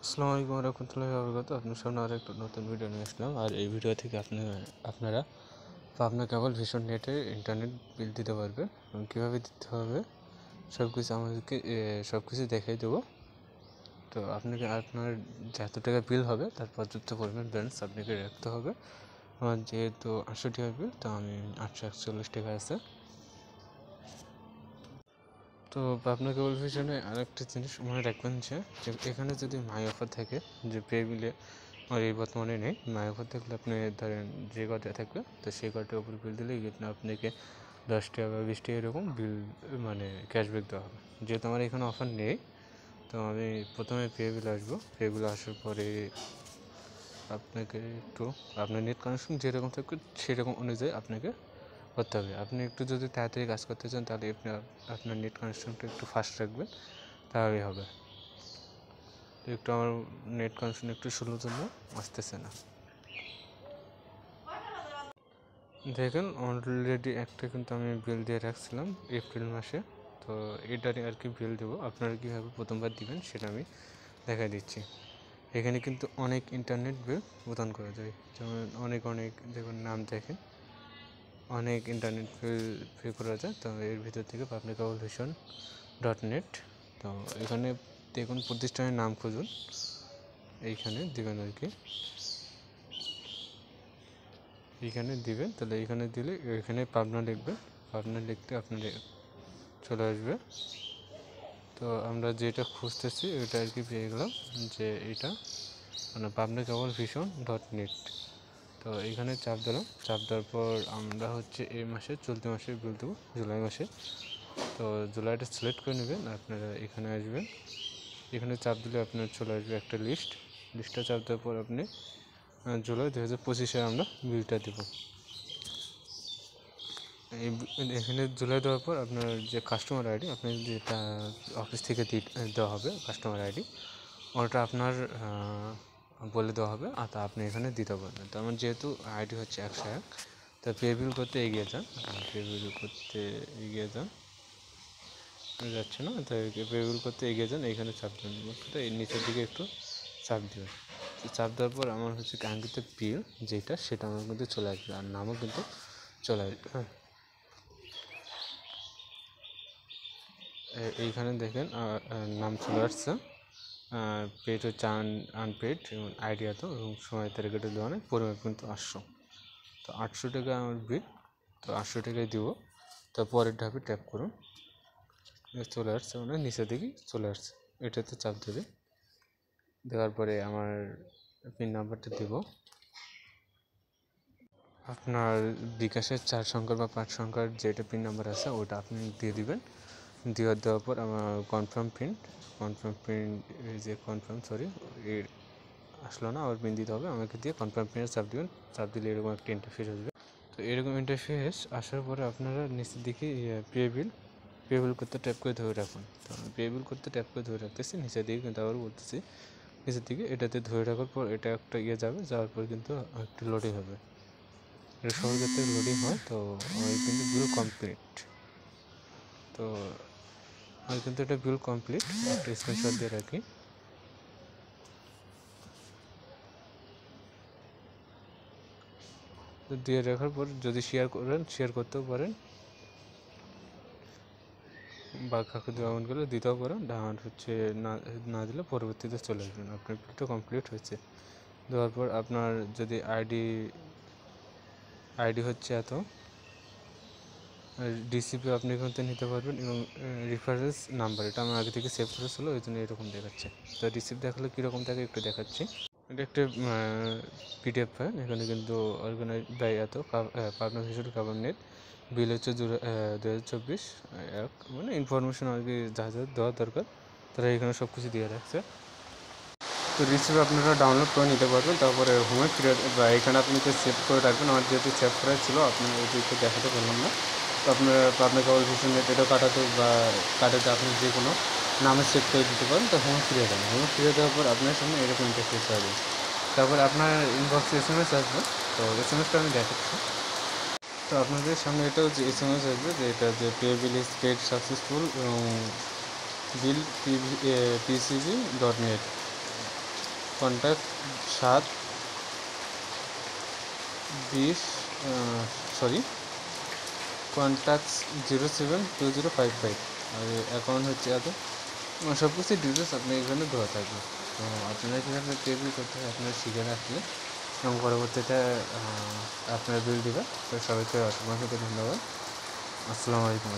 আসসালামু আলাইকুম রহমতুল্লাহি ওয়া আপনার সামনে আর একটা নতুন ভিডিও নিয়ে আসলাম। আর এই ভিডিও থেকে আপনারা পাবনা কেবল ভীষণ নেটে ইন্টারনেট বিল দিতে পারবেন এবং কীভাবে দিতে হবে সব কিছু আমাদেরকে সব কিছু দেখিয়ে দেবো। তো আপনার যত টাকা বিল হবে তার পর্যাপ্ত পরিমাণ ব্যালেন্স আপনাকে রাখতে হবে। আমার যেহেতু 800 টাকা বিল, তো আমি 841 টাকা আছে। তো পাবনা কেবল ভিশনে আরেকটা জিনিস মনে রাখবেন যে এখানে যদি মাই অফার থাকে, যে পে বিলে আর এই বর্তমানে নেই, মাই অফার থাকলে আপনি ধরেন যে কটা থাকবে তো সেই কটার উপর বিল দিলে আপনাকে 10 টাকা বা 20 টাকা এরকম বিল মানে ক্যাশব্যাক দেওয়া হবে। যেহেতু আমার এখানে অফার নেই, তো আমি প্রথমে পে বিল আসবো। পে বিল আসার পরে আপনাকে একটু আপনার নেট কানেকশন যেরকম থাকবে সেরকম অনুযায়ী আপনাকে করতে হবে। আপনি একটু যদি তাড়াতাড়ি কাজ করতে চান তাহলে আপনার নেট কানেকশনটা একটু ফাস্ট রাখবেন, তাহলেই হবে। তো একটু আমার নেট কানেকশন একটু স্লোর জন্য আসতেছে না। দেখেন অলরেডি একটা কিন্তু আমি বিল দিয়ে রাখছিলাম এপ্রিল মাসে, তো এটারই আর কি বিল দেবো। আপনারা কীভাবে প্রথমবার দিবেন সেটা আমি দেখা দিচ্ছি। এখানে কিন্তু অনেক ইন্টারনেট বিল প্রদান করা যায়, যেমন অনেক দেখুন নাম দেখেন, অনেক ইন্টারনেট পে করা যায়। তো এর ভিতর থেকে পাবনা কেবল ভিশন .net, তো এখানে দেখুন প্রতিষ্ঠানের নাম খুঁজুন, এইখানে দিবেন আর কি, এইখানে দিবেন। তাহলে এইখানে দিলে এখানে পাবনা লিখবেন, পাবনা লিখতে আপনার চলে আসবে। তো আমরা যেটা খুঁজতেছি ওইটা আর কি পেয়ে গেলাম, যে এটা মানে পাবনা কেবল ভিশন .net। তো এইখানে চাপ দিলাম, চাপ দেওয়ার পর আমরা হচ্ছে এই মাসে চলতি মাসে বিল দেবো, জুলাই মাসে। তো জুলাইটা সিলেক্ট করে নেবেন, আপনারা এখানে আসবেন, এখানে চাপ দিলে আপনার চলে আসবে একটা লিস্টটা চাপ দেওয়ার পর আপনি জুলাই 2025-এ আমরা বিলটা দেবো। এখানে জুলাই দেওয়ার পর আপনার যে কাস্টমার আইডি আপনার যেটা অফিস থেকে দেওয়া হবে কাস্টমার আইডি, ওটা আপনার বলে দেওয়া হবে, আর তা আপনি এখানে দিতে পারবেন। তো আমার যেহেতু আইডি হচ্ছে 101, তা পে বিল করতে এগিয়ে যান, পে বিল করতে এগিয়ে যান, যাচ্ছে না, তাই পে বিল করতে এগিয়ে যান, এইখানে চাপ দেবেন, এই নিচের দিকে একটু চাপ দেবেন। চাপ দেওয়ার পর আমার হচ্ছে কাঙ্ক্ষিত বিল যেটা সেটা আমার কিন্তু চলে আসবে, আর নামও কিন্তু চলে আসবে। হ্যাঁ, এইখানে দেখেন নাম চলে আসছে, পেড হচ্ছে আনপেড এবং আইডিয়া তো এবং সময় তারিখটা দেওয়া নেই, পরিমাণ কিন্তু 800। তো 800 টাকা আমার বিল, তো 800 টাকায় দিব। তো পরের ধাপে ট্যাপ করুন, চলে আসছে মানে নিচের দিকে চলে আসছে, এটাতে চাপ দেবে। দেওয়ার পরে আমার পিন নাম্বারটা দেব, আপনার বিকাশের 4 সংখ্যার বা 5 সংখ্যার যেটা পিন নাম্বার আছে ওটা আপনি দিয়ে দিবেন। দেওয়ার পর আমার কনফার্ম আসলো না, আবার পিন দিতে হবে আমাকে, দিয়ে কনফার্ম পিনে চাপ দিবেন। চাপ দিলে এরকম একটা ইন্টারফেস আসবে। তো এরকম ইন্টারফেস আসার পরে আপনারা নিচের দিকে পে বিল করতে ট্যাপ করে ধরে রাখুন। তো আমি পে বিল করতে ট্যাপ করে ধরে রাখতেছি, নিচের দিকে কিন্তু আবার বলতেছি নিচের দিকে, এটাতে ধরে রাখার পর এটা একটা যাওয়ার পর কিন্তু একটু লোডিং হবে, এটা সবার ক্ষেত্রে লোডিং হয়। তো আমার কিন্তু বিল কমপ্লিট, তো আমার কিন্তু এটা বিল কমপ্লিট, একটা স্ক্রিনশট দিয়ে রাখি। তো দিয়ে রাখার পর যদি শেয়ার করতেও পারেন, বা কাউকে দেওয়া গেলে দিতেও পারেন, আর হচ্ছে না দিলে পরবর্তীতে চলে আসবেন। আপনার বিলটা কমপ্লিট হয়েছে। দেওয়ার পর আপনার যদি আইডি হচ্ছে এত, ডিসিপি আপনি এখান থেকে নিতে পারবেন, এবং রেফারেন্স নাম্বার এটা আমার আগে থেকে সেভ করা ছিল, ওই জন্য এরকম দেখাচ্ছে। তো রিসিপ্ট দেখালে কীরকম থাকে একটু দেখাচ্ছি। এটা একটা পিডিএফ ফাইল, এখানে কিন্তু organise by Pabna vision government bill হচ্ছে 2024 মানে ইনফরমেশন আর কি যা যা দেওয়ার দরকার তারা এখানে সব কিছু দিয়ে রাখছে। তো রিসিপ্ট আপনারা ডাউনলোড করে নিতে পারবেন, তারপরে হোমে ফিরে বা এখানে আপনি সেভ করে রাখবেন। আমার যেহেতু সেভ করা ছিল আপনার ওইদিকে দেখাতে পারলাম না, তো আপনার কেবল ভিশন নেট এটা কাটাতে আপনি যে কোনো নামে সেভ করে দিতে পারেন। তো হোমে ফিরে যাবেন, হোমে ফিরে যাওয়ার পর আপনার সামনে এরকম ইন্টারফেস আসবে, তারপর আপনার ইনবক্সে SMS আসবে। তো SMSটা আমি দেখাচ্ছি। তো আপনাদের সামনে এটাও যে SMS আসবে, যে এটা যে pay bill is paid successful এবং বিল PCB.net। কন্ট্যাক্ট 7 20 072055 আর অ্যাকাউন্ট হচ্ছে এত, সব কিছু ডিটেলস আপনার এখানে দেওয়া থাকবে। তো আপনারা কীভাবে পেমেন্ট করতে হয় আপনারা শিখে রাখলে এবং পরবর্তীতে আপনারা বিল দেবে। তো সবাইকে অসংখ্য ধন্যবাদ। আসসালামু আলাইকুম।